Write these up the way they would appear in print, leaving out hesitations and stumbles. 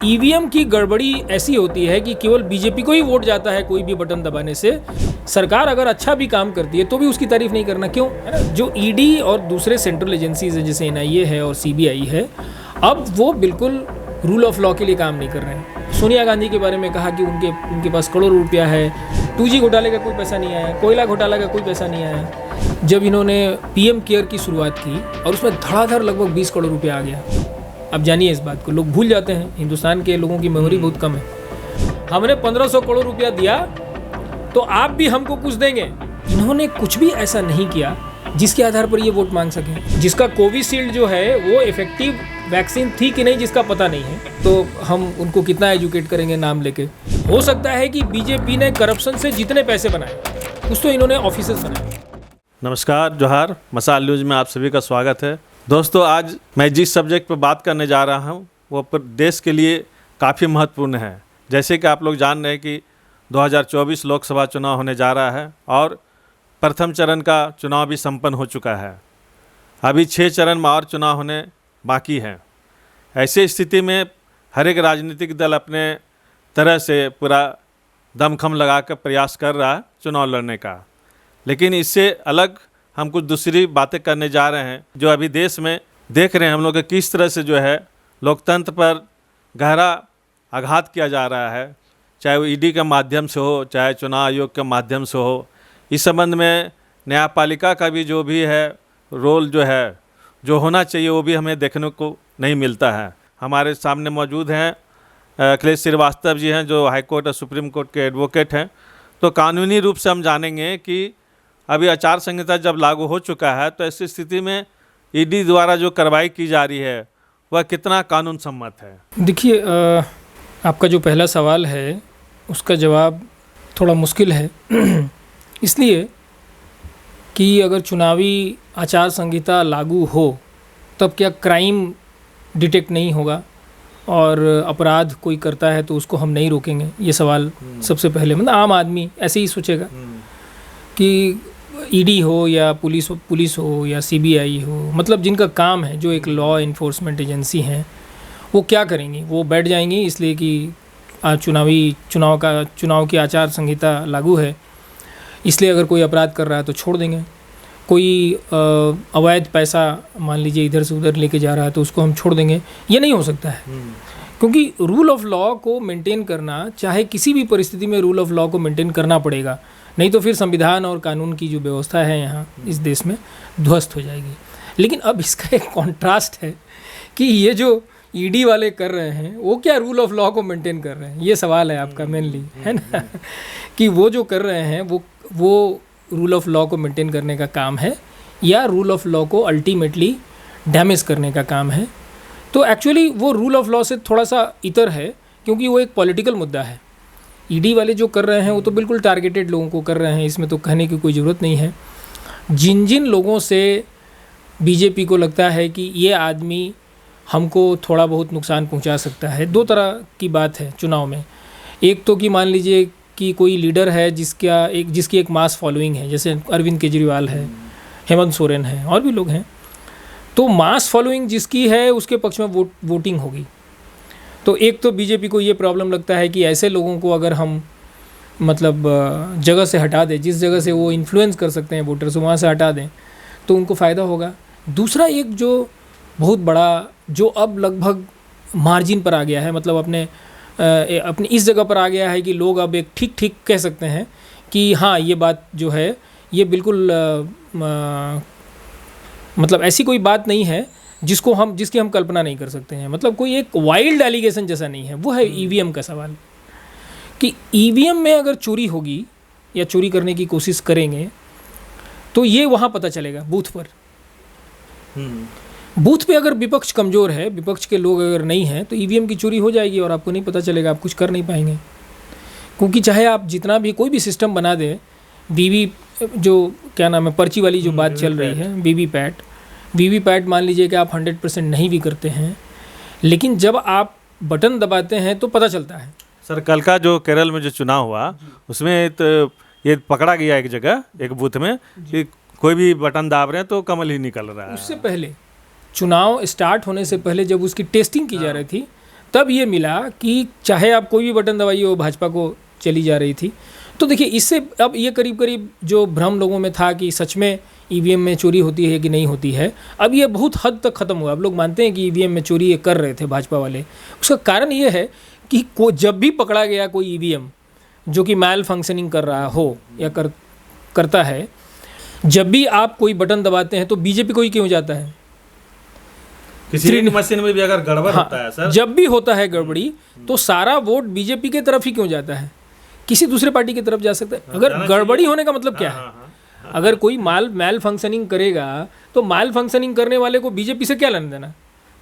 EVM की गड़बड़ी ऐसी होती है कि केवल बीजेपी को ही वोट जाता है कोई भी बटन दबाने से। सरकार अगर अच्छा भी काम करती है तो भी उसकी तारीफ नहीं करना, क्यों? है ना। जो ईडी और दूसरे सेंट्रल एजेंसीज हैं जैसे एनआईए है और सीबीआई है, अब वो बिल्कुल रूल ऑफ लॉ के लिए काम नहीं कर रहे हैं। सोनिया गांधी के बारे में कहा कि उनके पास करोड़ों रुपया है, 2G घोटाले का कोई पैसा नहीं आया, कोयला घोटाला का कोई पैसा नहीं आया। जब इन्होंने पीएम केयर की शुरुआत की और उसमें धड़ाधड़ लगभग 20 करोड़ रुपया आ गया। अब जानिए इस बात को, लोग भूल जाते हैं, हिंदुस्तान के लोगों की मेमोरी बहुत कम है। हमने 1500 करोड़ रुपया दिया तो आप भी हमको कुछ देंगे। इन्होंने कुछ भी ऐसा नहीं किया जिसके आधार पर ये वोट मांग सकें। जिसका कोविशील्ड जो है वो इफेक्टिव वैक्सीन थी कि नहीं जिसका पता नहीं है, तो हम उनको कितना एजुकेट करेंगे नाम लेके। हो सकता है कि बीजेपी ने करप्शन से जितने पैसे बनाए कुछ तो इन्होंने ऑफिसर्स बनाए। नमस्कार, जोहार। मसाल न्यूज़ में आप सभी का स्वागत है। दोस्तों, आज मैं जिस सब्जेक्ट पर बात करने जा रहा हूं वो देश के लिए काफ़ी महत्वपूर्ण है। जैसे कि आप लोग जान रहे हैं कि 2024 लोकसभा चुनाव होने जा रहा है और प्रथम चरण का चुनाव भी संपन्न हो चुका है। अभी 6 चरण में और चुनाव होने बाकी हैं। ऐसी स्थिति में हर एक राजनीतिक दल अपने तरह से पूरा दमखम लगा कर प्रयास कर रहा है चुनाव लड़ने का, लेकिन इससे अलग हम कुछ दूसरी बातें करने जा रहे हैं। जो अभी देश में देख रहे हैं हम लोग कि किस तरह से जो है लोकतंत्र पर गहरा आघात किया जा रहा है, चाहे वो ईडी के माध्यम से हो, चाहे चुनाव आयोग के माध्यम से हो। इस संबंध में न्यायपालिका का भी जो भी है रोल जो होना चाहिए वो भी हमें देखने को नहीं मिलता है। हमारे सामने मौजूद हैं अखिलेश श्रीवास्तव जी हैं, जो हाई कोर्ट और सुप्रीम कोर्ट के एडवोकेट हैं। तो कानूनी रूप से हम जानेंगे कि अभी आचार संहिता जब लागू हो चुका है तो ऐसी स्थिति में ईडी द्वारा जो कार्रवाई की जा रही है वह कितना कानून सम्मत है। देखिए, आपका जो पहला सवाल है उसका जवाब थोड़ा मुश्किल है इसलिए कि अगर चुनावी आचार संहिता लागू हो तब क्या क्राइम डिटेक्ट नहीं होगा और अपराध कोई करता है तो उसको हम नहीं रोकेंगे? ये सवाल सबसे पहले, मतलब आम आदमी ऐसे ही सोचेगा कि ईडी हो या पुलिस हो या सीबीआई हो, मतलब जिनका काम है, जो एक लॉ इन्फोर्समेंट एजेंसी हैं, वो क्या करेंगी? वो बैठ जाएंगी इसलिए कि चुनाव की आचार संहिता लागू है, इसलिए अगर कोई अपराध कर रहा है तो छोड़ देंगे। कोई अवैध पैसा मान लीजिए इधर से उधर लेके जा रहा है तो उसको हम छोड़ देंगे। ये नहीं हो सकता है, क्योंकि रूल ऑफ लॉ को मेंटेन करना, चाहे किसी भी परिस्थिति में रूल ऑफ लॉ को मेंटेन करना पड़ेगा, नहीं तो फिर संविधान और कानून की जो व्यवस्था है यहाँ इस देश में ध्वस्त हो जाएगी। लेकिन अब इसका एक कॉन्ट्रास्ट है कि ये जो ईडी वाले कर रहे हैं वो क्या रूल ऑफ लॉ को मेंटेन कर रहे हैं? ये सवाल है आपका मेनली, है ना, कि वो जो कर रहे हैं वो रूल ऑफ लॉ को मेंटेन करने का काम है या रूल ऑफ लॉ को अल्टीमेटली डैमेज करने का काम है। तो एक्चुअली वो रूल ऑफ लॉ से थोड़ा सा इतर है, क्योंकि वो एक पॉलिटिकल मुद्दा है। ईडी वाले जो कर रहे हैं वो तो बिल्कुल टारगेटेड लोगों को कर रहे हैं, इसमें तो कहने की कोई ज़रूरत नहीं है। जिन लोगों से बीजेपी को लगता है कि ये आदमी हमको थोड़ा बहुत नुकसान पहुंचा सकता है, दो तरह की बात है चुनाव में। एक तो कि मान लीजिए कि कोई लीडर है जिसकी एक मास फॉलोइंग है, जैसे अरविंद केजरीवाल है, हेमंत सोरेन है और भी लोग हैं, तो मास फॉलोइंग जिसकी है उसके पक्ष में वोटिंग होगी। तो एक तो बीजेपी को ये प्रॉब्लम लगता है कि ऐसे लोगों को अगर हम मतलब जगह से हटा दें, जिस जगह से वो इन्फ्लुएंस कर सकते हैं वोटर्स, वहाँ से हटा दें तो उनको फ़ायदा होगा। दूसरा एक जो बहुत बड़ा, जो अब लगभग मार्जिन पर आ गया है, मतलब अपनी इस जगह पर आ गया है कि लोग अब एक ठीक कह सकते हैं कि हाँ, ये बात जो है ये बिल्कुल मतलब ऐसी कोई बात नहीं है जिसकी हम कल्पना नहीं कर सकते हैं। मतलब कोई एक वाइल्ड एलिगेशन जैसा नहीं है। वो है ईवीएम का सवाल, कि ईवीएम में अगर चोरी होगी या चोरी करने की कोशिश करेंगे तो ये वहाँ पता चलेगा बूथ पर। बूथ पे अगर विपक्ष कमज़ोर है, विपक्ष के लोग अगर नहीं हैं, तो ईवीएम की चोरी हो जाएगी और आपको नहीं पता चलेगा, आप कुछ कर नहीं पाएंगे। क्योंकि चाहे आप जितना भी कोई भी सिस्टम बना दें, जो क्या नाम है, पर्ची वाली जो बात चल रही है, वीवीपैट मान लीजिए कि आप 100% नहीं भी करते हैं, लेकिन जब आप बटन दबाते हैं तो पता चलता है। सर, कल का जो केरल में जो चुनाव हुआ उसमें तो ये पकड़ा गया एक जगह, एक बूथ में, कि कोई भी बटन दाब रहे हैं तो कमल ही निकल रहा है। उससे पहले चुनाव स्टार्ट होने से पहले जब उसकी टेस्टिंग की जा रही थी तब ये मिला कि चाहे आप कोई भी बटन दबाइए वो भाजपा को चली जा रही थी। तो देखिए इससे अब ये करीब करीब जो भ्रम लोगों में था कि सच में ईवीएम में चोरी होती है कि नहीं होती है, अब ये बहुत हद तक ख़त्म हुआ। अब लोग मानते हैं कि ईवीएम में चोरी ये कर रहे थे भाजपा वाले। उसका कारण ये है कि जब भी पकड़ा गया कोई ईवीएम जो कि मैल फंक्शनिंग कर रहा हो या करता है, जब भी आप कोई बटन दबाते हैं तो बीजेपी को ही क्यों जाता है? किसी मशीन में भी अगर गड़बड़ होता है सर, जब भी होता है गड़बड़ी तो सारा वोट बीजेपी के तरफ ही क्यों जाता है? किसी दूसरे पार्टी की तरफ जा सकता है। अगर गड़बड़ी होने का मतलब क्या है? अगर कोई मैल फंक्शनिंग करेगा तो मैल फंक्शनिंग करने वाले को बीजेपी से क्या लेना देना,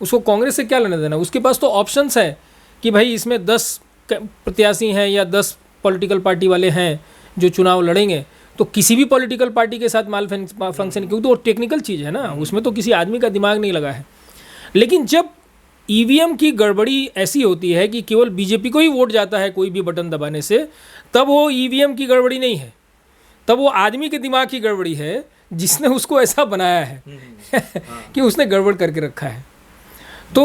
उसको कांग्रेस से क्या लेना देना? उसके पास तो ऑप्शंस है कि भाई इसमें 10 प्रत्याशी हैं या 10 पॉलिटिकल पार्टी वाले हैं जो चुनाव लड़ेंगे, तो किसी भी पॉलिटिकल पार्टी के साथ मैल फंक्शनिंग, क्योंकि तो टेक्निकल चीज़ है ना, उसमें तो किसी आदमी का दिमाग नहीं लगा है। लेकिन जब ईवीएम की गड़बड़ी ऐसी होती है कि केवल बीजेपी को ही वोट जाता है कोई भी बटन दबाने से, तब वो ईवीएम की गड़बड़ी नहीं है, तब वो आदमी के दिमाग की गड़बड़ी है जिसने उसको ऐसा बनाया है कि उसने गड़बड़ करके रखा है। तो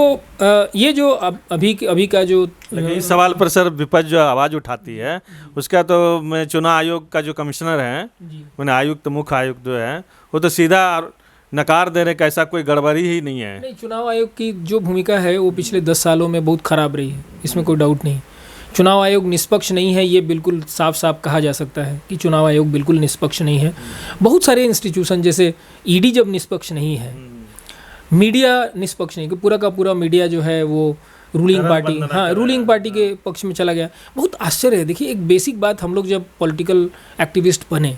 ये जो अभी का जो इस सवाल पर सर विपक्ष जो आवाज़ उठाती है उसका, तो मैं चुनाव आयोग का जो कमिश्नर हैं, मैंने आयुक्त मुख्य आयुक्त जो है वो तो सीधा नकार दे रहे, कैसा कोई गड़बड़ी ही नहीं है। नहीं, चुनाव आयोग की जो भूमिका है वो पिछले 10 सालों में बहुत ख़राब रही है, इसमें कोई डाउट नहीं। चुनाव आयोग निष्पक्ष नहीं है, ये बिल्कुल साफ साफ कहा जा सकता है कि चुनाव आयोग बिल्कुल निष्पक्ष नहीं है। बहुत सारे इंस्टीट्यूशन जैसे ईडी जब निष्पक्ष नहीं है, मीडिया निष्पक्ष नहीं, कि पूरा का पूरा मीडिया जो है वो रूलिंग पार्टी के पक्ष में चला गया। बहुत आश्चर्य है। देखिए एक बेसिक बात, हम लोग जब पॉलिटिकल एक्टिविस्ट बने,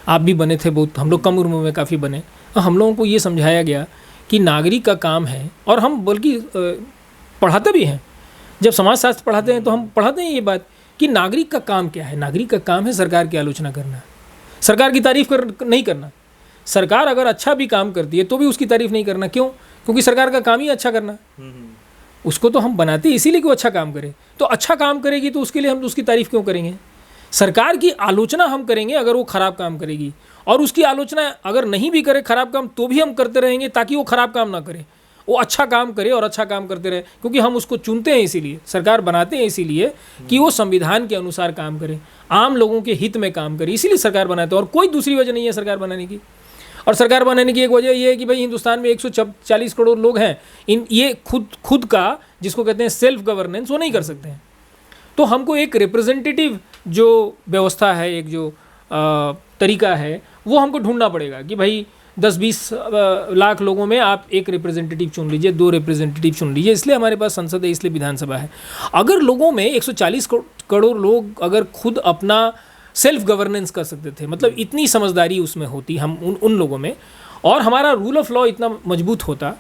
आप भी बने थे बहुत, हम लोग कम उम्र में काफ़ी बने, हम लोगों को ये समझाया गया कि नागरिक का काम है, और हम बल्कि पढ़ाते भी हैं, जब समाजशास्त्र पढ़ाते हैं तो हम पढ़ाते हैं ये बात कि नागरिक का काम क्या है। नागरिक का काम है सरकार की आलोचना करना, सरकार की तारीफ नहीं करना। सरकार अगर अच्छा भी काम करती है तो भी उसकी तारीफ नहीं करना। क्यों? क्योंकि सरकार का काम ही अच्छा करना। उसको तो हम बनाते इसीलिए कि वो अच्छा काम करे, तो अच्छा काम करेगी तो उसके लिए हम उसकी तारीफ क्यों करेंगे? सरकार की आलोचना हम करेंगे अगर वो खराब काम करेगी, और उसकी आलोचना अगर नहीं भी करे खराब काम तो भी हम करते रहेंगे ताकि वो खराब काम ना करे, वो अच्छा काम करे और अच्छा काम करते रहे। क्योंकि हम उसको चुनते हैं इसीलिए, सरकार बनाते हैं इसीलिए कि वो संविधान के अनुसार काम करे, आम लोगों के हित में काम करे, इसीलिए सरकार बनाते हैं। और कोई दूसरी वजह नहीं है सरकार बनाने की। और सरकार बनाने की एक वजह ये है कि भाई हिंदुस्तान में 140 करोड़ लोग हैं, ये खुद का जिसको कहते हैं सेल्फ गवर्नेंस वो नहीं कर सकते हैं। तो हमको एक रिप्रेजेंटेटिव जो व्यवस्था है, एक जो तरीका है, वो हमको ढूंढना पड़ेगा कि भाई 10-20 लाख लोगों में आप एक रिप्रेजेंटेटिव चुन लीजिए, 2 रिप्रेजेंटेटिव चुन लीजिए। इसलिए हमारे पास संसद है, इसलिए विधानसभा है। अगर लोगों में 140 करोड़ लोग अगर खुद अपना सेल्फ गवर्नेंस कर सकते थे, मतलब इतनी समझदारी उसमें होती हम उन लोगों में, और हमारा रूल ऑफ लॉ इतना मजबूत होता,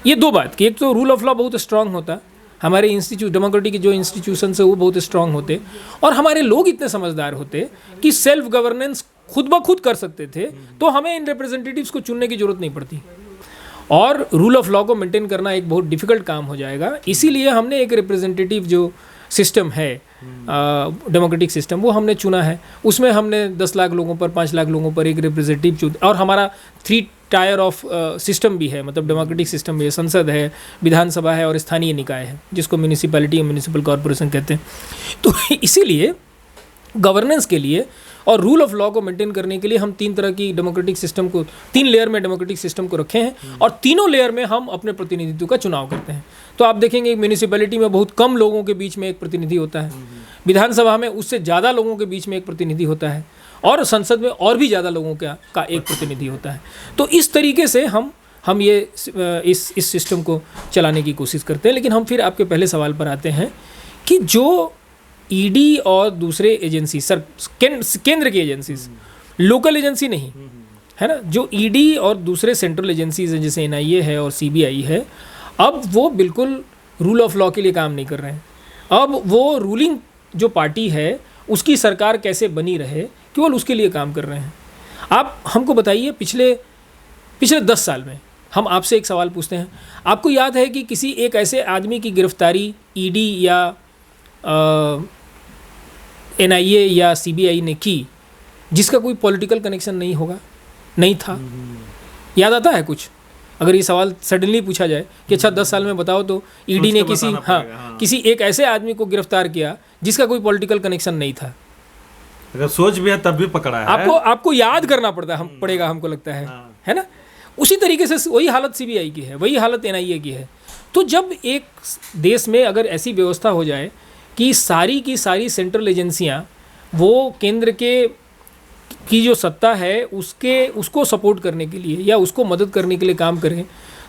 ये 2 बात कि एक तो रूल ऑफ लॉ बहुत स्ट्रांग होता, हमारे डेमोक्रेटिक के जो इंस्टीट्यूशन है वो बहुत स्ट्रांग होते, और हमारे लोग इतने समझदार होते कि सेल्फ गवर्नेंस खुद ब खुद कर सकते थे, तो हमें इन रिप्रेजेंटेटिव्स को चुनने की जरूरत नहीं पड़ती। और रूल ऑफ लॉ को मेंटेन करना एक बहुत डिफिकल्ट काम हो जाएगा। इसीलिए हमने एक रिप्रेजेंटेटिव जो सिस्टम है, डेमोक्रेटिक सिस्टम, वो हमने चुना है। उसमें हमने 10 लाख लोगों पर, 5 लाख लोगों पर एक रिप्रेजेंटेटिव चुन, और हमारा 3 टायर ऑफ सिस्टम भी है, मतलब डेमोक्रेटिक सिस्टम भी है, संसद है, विधानसभा है और स्थानीय निकाय है, जिसको म्यूनिसिपैलिटी या म्यूनिसिपल कॉर्पोरेशन कहते हैं। तो इसीलिए गवर्नेंस के लिए और रूल ऑफ लॉ को मेंटेन करने के लिए हम 3 तरह की डेमोक्रेटिक सिस्टम को, 3 लेयर में डेमोक्रेटिक सिस्टम को रखे हैं, और तीनों लेयर में हम अपने प्रतिनिधित्व का चुनाव करते हैं। तो आप देखेंगे म्यूनिसिपैलिटी में बहुत कम लोगों के बीच में एक प्रतिनिधि होता है, विधानसभा में उससे ज़्यादा लोगों के बीच में एक प्रतिनिधि होता है, और संसद में और भी ज़्यादा लोगों का एक प्रतिनिधि होता है। तो इस तरीके से हम ये इस सिस्टम को चलाने की कोशिश करते हैं। लेकिन हम फिर आपके पहले सवाल पर आते हैं कि जो ईडी और दूसरे एजेंसी, केंद्र की एजेंसीज, लोकल एजेंसी नहीं है ना, जो ईडी और दूसरे सेंट्रल एजेंसीज हैं जैसे एनआईए है और सीबीआई है, अब वो बिल्कुल रूल ऑफ लॉ के लिए काम नहीं कर रहे हैं। अब वो रूलिंग जो पार्टी है उसकी सरकार कैसे बनी रहे, केवल उसके लिए काम कर रहे हैं। आप हमको बताइए, पिछले 10 साल में हम आपसे एक सवाल पूछते हैं, आपको याद है कि किसी एक ऐसे आदमी की गिरफ्तारी ईडी या एनआईए या सीबीआई ने की जिसका कोई पॉलिटिकल कनेक्शन नहीं था? याद आता है कुछ? अगर ये सवाल सडनली पूछा जाए कि अच्छा 10 साल में बताओ तो ईडी ने किसी किसी एक ऐसे आदमी को गिरफ्तार किया जिसका कोई पॉलिटिकल कनेक्शन नहीं था। अगर सोच भी है तब भी पकड़ा है। आपको याद करना पड़ेगा हमको लगता है ना। उसी तरीके से वही हालत सीबीआई की है, वही हालत एनआईए की है। तो जब एक देश में अगर ऐसी व्यवस्था हो जाए कि सारी की सारी सेंट्रल एजेंसियां वो केंद्र की जो सत्ता है उसको सपोर्ट करने के लिए या उसको मदद करने के लिए काम करें,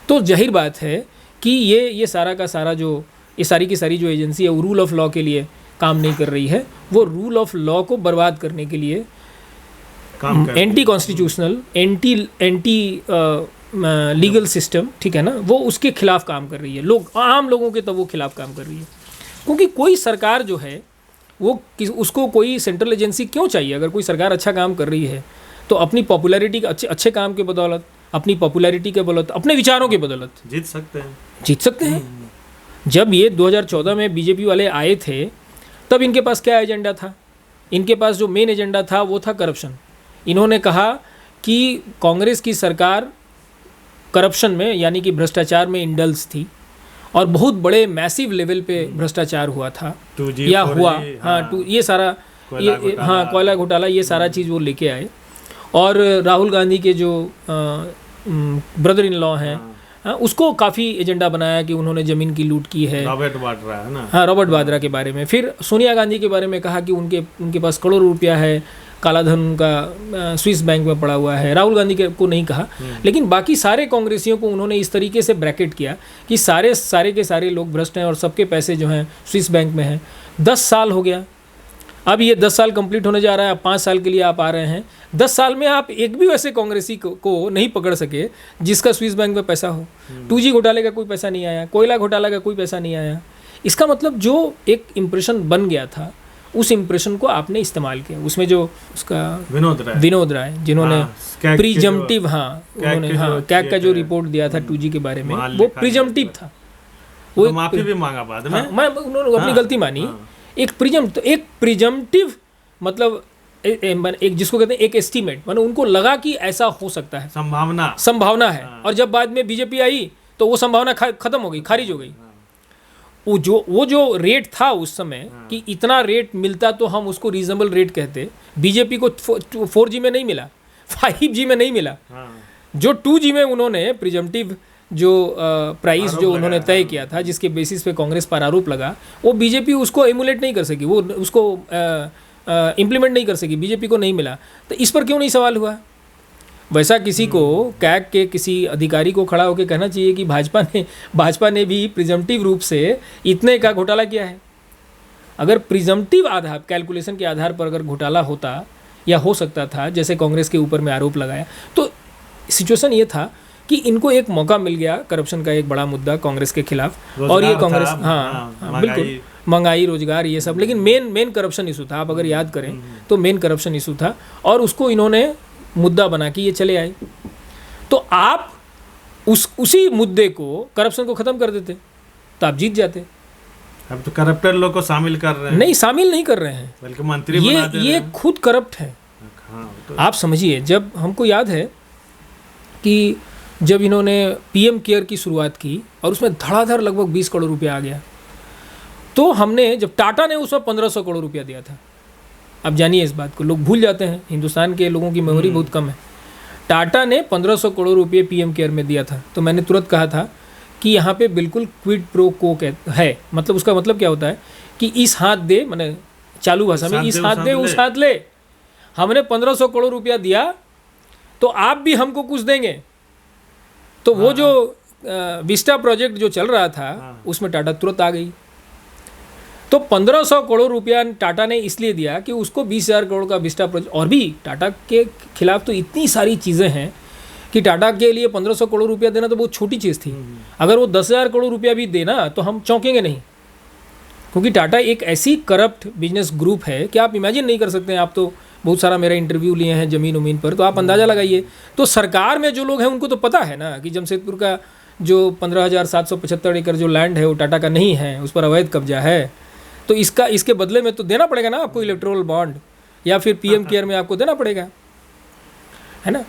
तो जाहिर बात है कि ये सारा का सारा ये सारी की सारी जो एजेंसी है वो रूल ऑफ लॉ के लिए काम नहीं कर रही है, वो रूल ऑफ लॉ को बर्बाद करने के लिए anti constitutional, anti legal system, ठीक है ना, वो उसके खिलाफ काम कर रही है। आम लोगों के तो वो खिलाफ काम कर रही है, क्योंकि कोई सरकार जो है वो उसको कोई सेंट्रल एजेंसी क्यों चाहिए? अगर कोई सरकार अच्छा काम कर रही है तो अपनी पॉपुलैरिटी अच्छे काम के बदौलत, अपनी पॉपुलैरिटी के बदौलत, अपने विचारों के बदौलत जीत सकते हैं। जब ये 2014 में बीजेपी वाले आए थे तब इनके पास क्या एजेंडा था? इनके पास जो मेन एजेंडा था वो था करप्शन। इन्होंने कहा कि कांग्रेस की सरकार करप्शन में यानी कि भ्रष्टाचार में इंडल्ज थी और बहुत बड़े मैसिव लेवल पे भ्रष्टाचार हुआ था या हुआ। ये सारा कोयला घोटाला, ये सारा चीज़ वो लेके आए। और राहुल गांधी के जो ब्रदर इन लॉ हैं उसको काफ़ी एजेंडा बनाया कि उन्होंने ज़मीन की लूट की है, रॉबर्ट वाड्रा है ना, हाँ, रॉबर्ट वाड्रा के बारे में। फिर सोनिया गांधी के बारे में कहा कि उनके पास करोड़ों रुपया है, काला धन का स्विस बैंक में पड़ा हुआ है। राहुल गांधी को नहीं कहा, लेकिन बाकी सारे कांग्रेसियों को उन्होंने इस तरीके से ब्रैकेट किया कि सारे के सारे लोग भ्रष्ट हैं और सबके पैसे जो हैं स्विस बैंक में हैं। 10 साल हो गया, अब ये 10 साल कंप्लीट होने जा रहा है, अब 5 साल के लिए आप आ रहे हैं। 10 साल में आप एक भी वैसे कांग्रेसी को नहीं पकड़ सके जिसका स्विस बैंक में पैसा हो। 2G घोटाले का कोई पैसा नहीं आया, कोयला घोटाले का कोई पैसा नहीं आया। इसका मतलब जो एक इम्प्रेशन बन गया था उस इम्प्रेशन को आपने इस्तेमाल किया। उसमें जो उसका विनोद राय जिन्होंने प्रीजम्पटिव उन्होंने कैग का जो रिपोर्ट दिया था 2G के बारे में, वो प्रीजम्पटिव था। वो माफी भी मांगा बाद में, उन्होंने अपनी गलती मानी। एक प्रीजम्पटिव मतलब एक जिसको कहते हैं एक एस्टीमेट, मतलब उनको लगा कि ऐसा हो सकता है, संभावना है। और जब बाद में बीजेपी आई तो वो संभावना खत्म हो गई, खारिज हो गई। वो जो रेट था उस समय कि इतना रेट मिलता तो हम उसको रीजनेबल रेट कहते। बीजेपी को 4G में नहीं मिला, 5G में नहीं मिला, जो 2G में उन्होंने प्रिजम्पटिव जो प्राइस जो उन्होंने तय किया था, जिसके बेसिस पे कांग्रेस पर आरोप लगा, वो बीजेपी उसको एमुलेट नहीं कर सकी, वो उसको इम्प्लीमेंट नहीं कर सकी, बीजेपी को नहीं मिला। तो इस पर क्यों नहीं सवाल हुआ? वैसा किसी को कैग के किसी अधिकारी को खड़ा होकर कहना चाहिए कि भाजपा ने भी प्रिजम्पटिव रूप से इतने का घोटाला किया है। अगर प्रिजम्पटिव आधार कैलकुलेशन के आधार पर अगर घोटाला होता या हो सकता था, जैसे कांग्रेस के ऊपर में आरोप लगाया, तो सिचुएशन ये था कि इनको एक मौका मिल गया करप्शन का एक बड़ा मुद्दा कांग्रेस के खिलाफ। और ये कांग्रेस बिल्कुल महंगाई, रोजगार, ये सब, लेकिन मेन करप्शन इशू था। आप अगर याद करें तो मेन करप्शन इशू था और उसको इन्होंने मुद्दा बना के ये चले आए। तो आप उसी मुद्दे को, करप्शन को खत्म कर देते तो आप जीत जाते। अब तो करप्टर लोग को शामिल कर रहे हैं। नहीं, शामिल नहीं कर रहे हैं, बल्कि मंत्री बना दे रहे हैं। ये खुद करप्ट है। तो आप समझिए, जब हमको याद है कि जब इन्होंने PM केयर की शुरुआत की और उसमें धड़ाधड़ लगभग 20 करोड़ रुपया आ गया, तो हमने, जब टाटा ने उसमें 1500 करोड़ रुपया दिया था। अब जानिए इस बात को, लोग भूल जाते हैं, हिंदुस्तान के लोगों की मेमोरी बहुत कम है। टाटा ने 1500 करोड़ रुपये PM केयर में दिया था। तो मैंने तुरंत कहा था कि यहाँ पे बिल्कुल क्विड प्रो को है। मतलब उसका मतलब क्या होता है कि इस हाथ दे, मैंने चालू भाषा में, इस हाथ दे उस हाथ ले। हमने 1500 करोड़ रुपया दिया तो आप भी हमको कुछ देंगे। तो वो जो विस्टा प्रोजेक्ट जो चल रहा था उसमें टाटा तुरंत आ गई। तो 1500 करोड़ रुपया टाटा ने इसलिए दिया कि उसको 20,000 करोड़ का विस्टा प्रोजेक्ट, और भी टाटा के खिलाफ तो इतनी सारी चीज़ें हैं कि टाटा के लिए 1500 करोड़ रुपया देना तो बहुत छोटी चीज़ थी। अगर वो 10,000 करोड़ रुपया भी देना तो हम चौंकेंगे नहीं, क्योंकि टाटा एक ऐसी करप्ट बिजनेस ग्रुप है कि आप इमेजिन नहीं कर सकते हैं। आप तो बहुत सारा मेरा इंटरव्यू लिए हैं ज़मीन उमीन पर, तो आप अंदाज़ा लगाइए। तो सरकार में जो लोग हैं उनको तो पता है ना कि जमशेदपुर का जो 15,775 एकड़ जो लैंड है वो टाटा का नहीं है, उस पर अवैध कब्जा है। तो इसके बदले में तो देना पड़ेगा ना आपको इलेक्टोरल बॉन्ड, या फिर PM केयर में आपको देना पड़ेगा, है ना।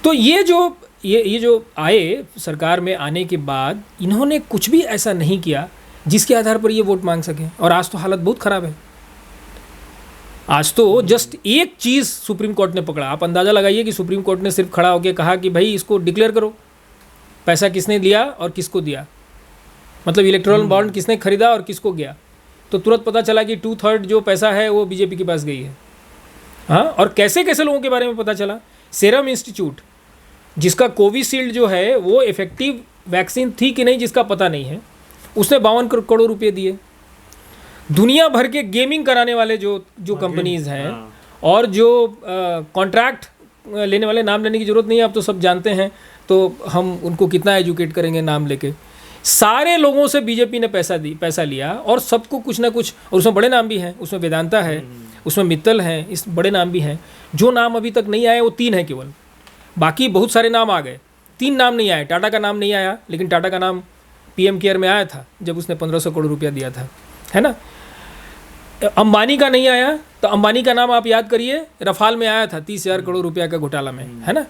तो ये जो ये जो आए सरकार में आने के बाद इन्होंने कुछ भी ऐसा नहीं किया जिसके आधार पर ये वोट मांग सकें। और आज तो हालत बहुत ख़राब है। आज तो जस्ट एक चीज़ सुप्रीम कोर्ट ने पकड़ा। आप अंदाज़ा लगाइए कि सुप्रीम कोर्ट ने सिर्फ खड़ा होकर कहा कि भाई इसको डिक्लेयर करो, पैसा किसने दिया और किसको दिया, मतलब इलेक्टोरल बॉन्ड किसने खरीदा और किसको गया, तो तुरंत पता चला कि 2/3 जो पैसा है वो बीजेपी के पास गई है। हाँ, और कैसे कैसे लोगों के बारे में पता चला। सेरम इंस्टीट्यूट, जिसका कोविशील्ड जो है वो इफेक्टिव वैक्सीन थी कि नहीं जिसका पता नहीं है, उसने 52 करोड़ रुपये दिए। दुनिया भर के गेमिंग कराने वाले जो कंपनीज़ हैं और जो कॉन्ट्रैक्ट लेने वाले, नाम लेने की ज़रूरत नहीं है, आप तो सब जानते हैं, तो हम उनको कितना एजुकेट करेंगे नाम लेके। सारे लोगों से बीजेपी ने पैसा लिया और सबको कुछ ना कुछ, और उसमें बड़े नाम भी हैं, उसमें वेदांता है, उसमें मित्तल हैं, इस बड़े नाम भी हैं। जो नाम अभी तक नहीं आए वो 3 हैं केवल, बाकी बहुत सारे नाम आ गए। 3 नाम नहीं आए। टाटा का नाम नहीं आया, लेकिन टाटा का नाम पीएम केयर में आया था जब उसने 1500 करोड़ रुपया दिया था, है ना। अंबानी का नहीं आया, तो अंबानी का नाम आप याद करिए, रफाल में आया था 30,000 करोड़ रुपया का घोटाला में, है ना।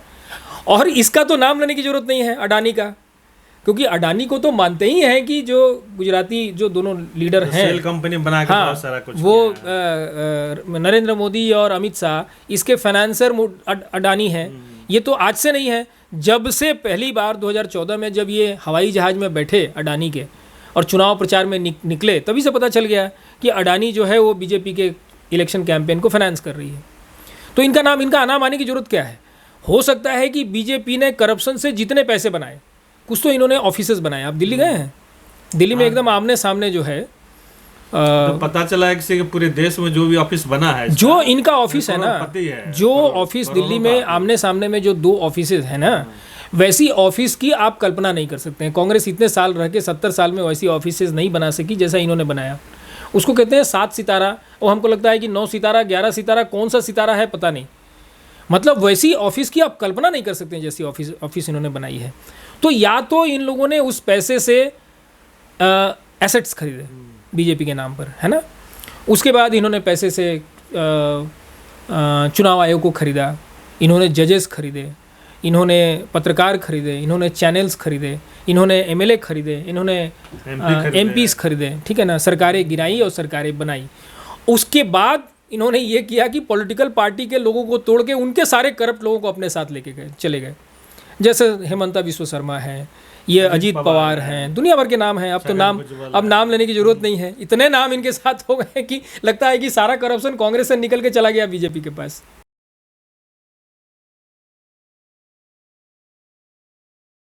और इसका तो नाम लेने की जरूरत नहीं है, अडानी का, क्योंकि अडानी को तो मानते ही हैं कि जो गुजराती जो दोनों लीडर हैं, सेल कंपनी बना के बहुत सारा कुछ वो नरेंद्र मोदी और अमित शाह, इसके फाइनेंसर अडानी हैं। ये तो आज से नहीं है, जब से पहली बार 2014 में जब ये हवाई जहाज़ में बैठे अडानी के और चुनाव प्रचार में निकले, तभी से पता चल गया कि अडानी जो है वो बीजेपी के इलेक्शन कैंपेन को फाइनेंस कर रही है। तो इनका नाम आने की जरूरत क्या है। हो सकता है कि बीजेपी ने करप्शन से जितने पैसे बनाए, कुछ तो इन्होंने ऑफिसेज बनाए। आप दिल्ली गए हैं? दिल्ली में एकदम आमने सामने जो है, तो पता चला है कि पूरे देश में जो भी ऑफिस बना है, जो इनका ऑफिस है ना, जो ऑफिस दिल्ली में आमने सामने में जो 2 ऑफिसेज है ना, वैसी ऑफिस की आप कल्पना नहीं कर सकते हैं। कांग्रेस इतने साल रह के 70 साल में वैसी ऑफिसेज नहीं बना सकी जैसा इन्होंने बनाया। उसको कहते हैं 7 सितारा, और हमको लगता है कि 9 सितारा 11 सितारा, कौन सा सितारा है पता नहीं। मतलब वैसी ऑफिस की आप कल्पना नहीं कर सकते हैं जैसी ऑफिस इन्होंने बनाई है। तो या तो इन लोगों ने उस पैसे से एसेट्स खरीदे बीजेपी के नाम पर, है ना। उसके बाद इन्होंने पैसे से चुनाव आयोग को खरीदा, इन्होंने जजेस खरीदे, इन्होंने पत्रकार खरीदे, इन्होंने चैनल्स खरीदे, इन्होंने एमएलए खरीदे, इन्होंने एमपीज खरीदे, ठीक है ना। सरकारें गिराई और सरकारें बनाई। उसके बाद इन्होंने ये किया कि पॉलिटिकल पार्टी के लोगों को तोड़ के उनके सारे करप्ट लोगों को अपने साथ लेके चले गए। जैसे हेमंता विश्व शर्मा है, ये अजीत पवार हैं, दुनिया भर के नाम हैं। अब नाम लेने की जरूरत नहीं है, इतने नाम इनके साथ हो गए कि लगता है कि सारा करप्शन कांग्रेस से निकल के चला गया बीजेपी के पास।